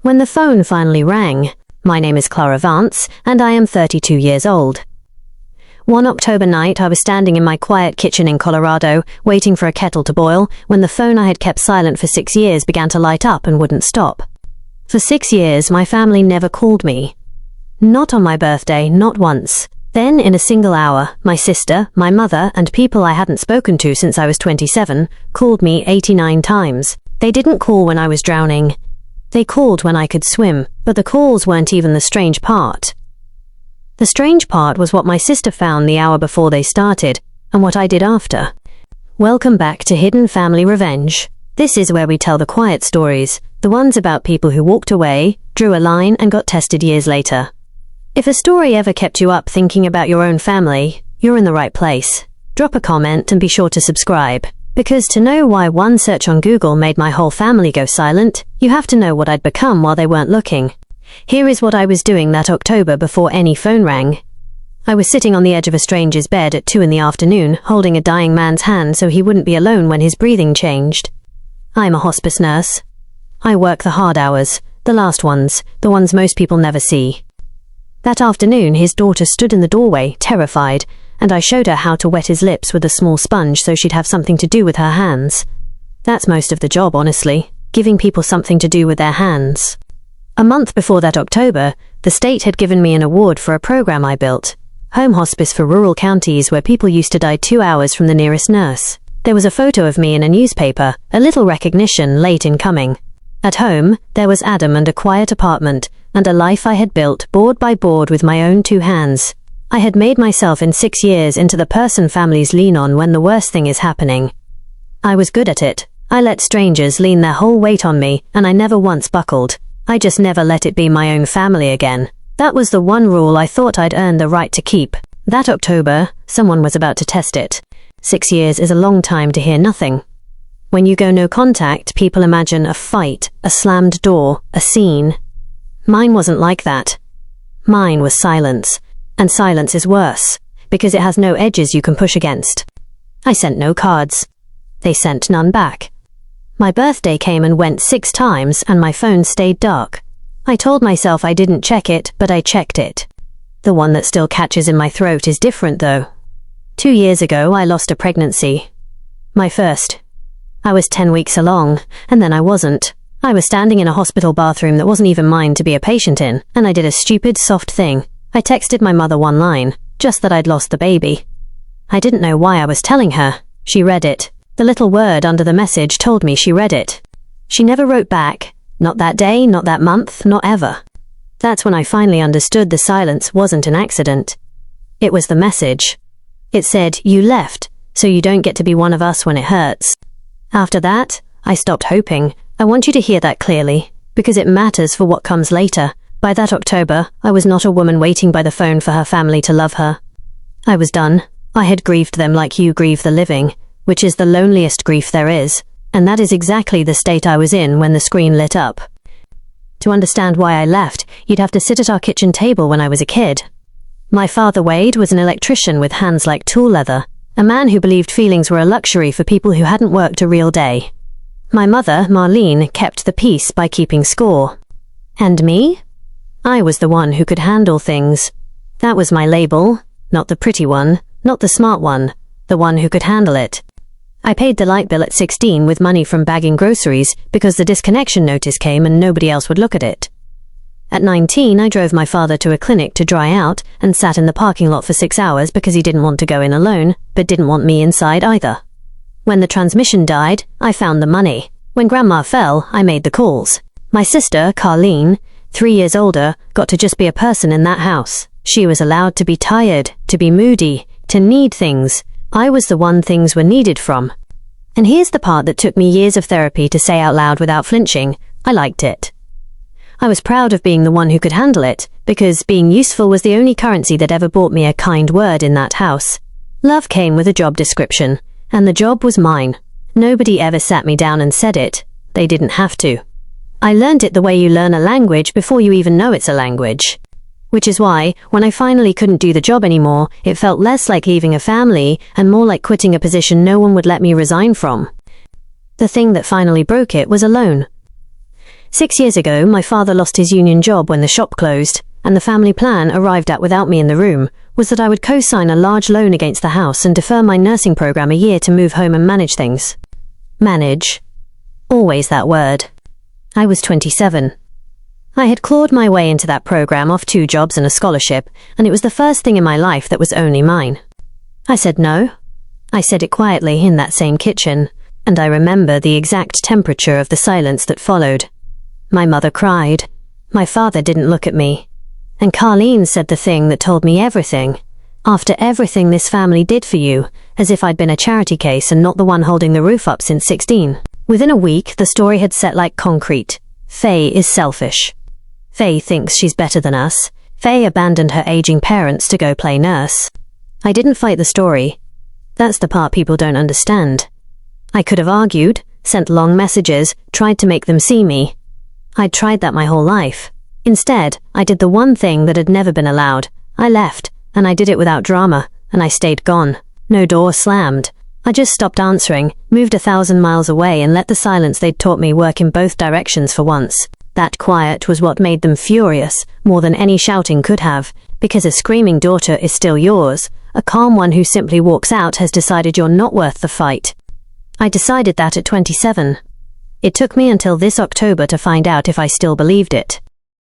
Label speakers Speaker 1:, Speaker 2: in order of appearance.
Speaker 1: when the phone finally rang. My name is Clara Vance, and I am 32 years old. One October night, I was standing in my quiet kitchen in Colorado, waiting for a kettle to boil, when the phone I had kept silent for 6 years began to light up and wouldn't stop. For 6 years, my family never called me. Not on my birthday, not once. Then, in a single hour, my sister, my mother, and people I hadn't spoken to since I was 27 called me 89 times. They didn't call when I was drowning. They called when I could swim, but the calls weren't even the strange part. The strange part was what my sister found the hour before they started, and what I did after. Welcome back to Hidden Family Revenge. This is where we tell the quiet stories, the ones about people who walked away, drew a line, and got tested years later. If a story ever kept you up thinking about your own family, you're in the right place. Drop a comment and be sure to subscribe. Because to know why one search on Google made my whole family go silent, you have to know what I'd become while they weren't looking. Here is what I was doing that October before any phone rang. I was sitting on the edge of a stranger's bed at 2 in the afternoon, holding a dying man's hand so he wouldn't be alone when his breathing changed. I'm a hospice nurse. I work the hard hours, the last ones, the ones most people never see. That afternoon, his daughter stood in the doorway, terrified, and I showed her how to wet his lips with a small sponge so she'd have something to do with her hands. That's most of the job, honestly, giving people something to do with their hands. A month before that October, the state had given me an award for a program I built, home hospice for rural counties where people used to die 2 hours from the nearest nurse. There was a photo of me in a newspaper, a little recognition late in coming. At home, there was Adam and a quiet apartment, and a life I had built board by board with my own 2 hands. I had made myself in 6 years into the person families lean on when the worst thing is happening. I was good at it. I let strangers lean their whole weight on me, and I never once buckled. I just never let it be my own family again. That was the one rule I thought I'd earned the right to keep. That October, someone was about to test it. 6 years is a long time to hear nothing. When you go no contact, people imagine a fight, a slammed door, a scene. Mine wasn't like that. Mine was silence. And silence is worse, because it has no edges you can push against. I sent no cards. They sent none back. My birthday came and went 6 times, and my phone stayed dark. I told myself I didn't check it, but I checked it. The one that still catches in my throat is different, though. 2 years ago, I lost a pregnancy. My first. I was 10 weeks along, and then I wasn't. I was standing in a hospital bathroom that wasn't even mine to be a patient in, and I did a stupid, soft thing. I texted my mother one line, just that I'd lost the baby. I didn't know why I was telling her. She read it. The little word under the message told me she read it. She never wrote back. Not that day, not that month, not ever. That's when I finally understood the silence wasn't an accident. It was the message. It said, "You left, so you don't get to be one of us when it hurts." After that, I stopped hoping. I want you to hear that clearly, because it matters for what comes later. By that October, I was not a woman waiting by the phone for her family to love her. I was done. I had grieved them like you grieve the living, which is the loneliest grief there is, and that is exactly the state I was in when the screen lit up. To understand why I left, you'd have to sit at our kitchen table when I was a kid. My father, Wade, was an electrician with hands like tool leather, a man who believed feelings were a luxury for people who hadn't worked a real day. My mother, Marlene, kept the peace by keeping score. And me? I was the one who could handle things. That was my label, not the pretty one, not the smart one, the one who could handle it. I paid the light bill at 16 with money from bagging groceries because the disconnection notice came and nobody else would look at it. At 19, I drove my father to a clinic to dry out and sat in the parking lot for 6 hours because he didn't want to go in alone, but didn't want me inside either. When the transmission died, I found the money. When Grandma fell, I made the calls. My sister, Carlene, 3 years older, got to just be a person in that house. She was allowed to be tired, to be moody, to need things. I was the one things were needed from. And here's the part that took me years of therapy to say out loud without flinching. I liked it. I was proud of being the one who could handle it, because being useful was the only currency that ever bought me a kind word in that house. Love came with a job description, and the job was mine. Nobody ever sat me down and said it. They didn't have to. I learned it the way you learn a language before you even know it's a language. Which is why, when I finally couldn't do the job anymore, it felt less like leaving a family and more like quitting a position no one would let me resign from. The thing that finally broke it was a loan. 6 years ago, my father lost his union job when the shop closed, and the family plan, arrived at without me in the room, was that I would co-sign a large loan against the house and defer my nursing program a year to move home and manage things. Manage. Always that word. I was 27. I had clawed my way into that program off 2 jobs and a scholarship, and it was the first thing in my life that was only mine. I said no. I said it quietly in that same kitchen, and I remember the exact temperature of the silence that followed. My mother cried. My father didn't look at me. And Carleen said the thing that told me everything. After everything this family did for you, as if I'd been a charity case and not the one holding the roof up since 16. Within a week, the story had set like concrete. Faye is selfish. Faye thinks she's better than us. Faye abandoned her aging parents to go play nurse. I didn't fight the story. That's the part people don't understand. I could have argued, sent long messages, tried to make them see me. I'd tried that my whole life. Instead, I did the one thing that had never been allowed. I left, and I did it without drama, and I stayed gone. No door slammed. I just stopped answering, moved 1,000 miles away, and let the silence they'd taught me work in both directions for once. That quiet was what made them furious, more than any shouting could have, because a screaming daughter is still yours. A calm one who simply walks out has decided you're not worth the fight. I decided that at 27. It took me until this October to find out if I still believed it.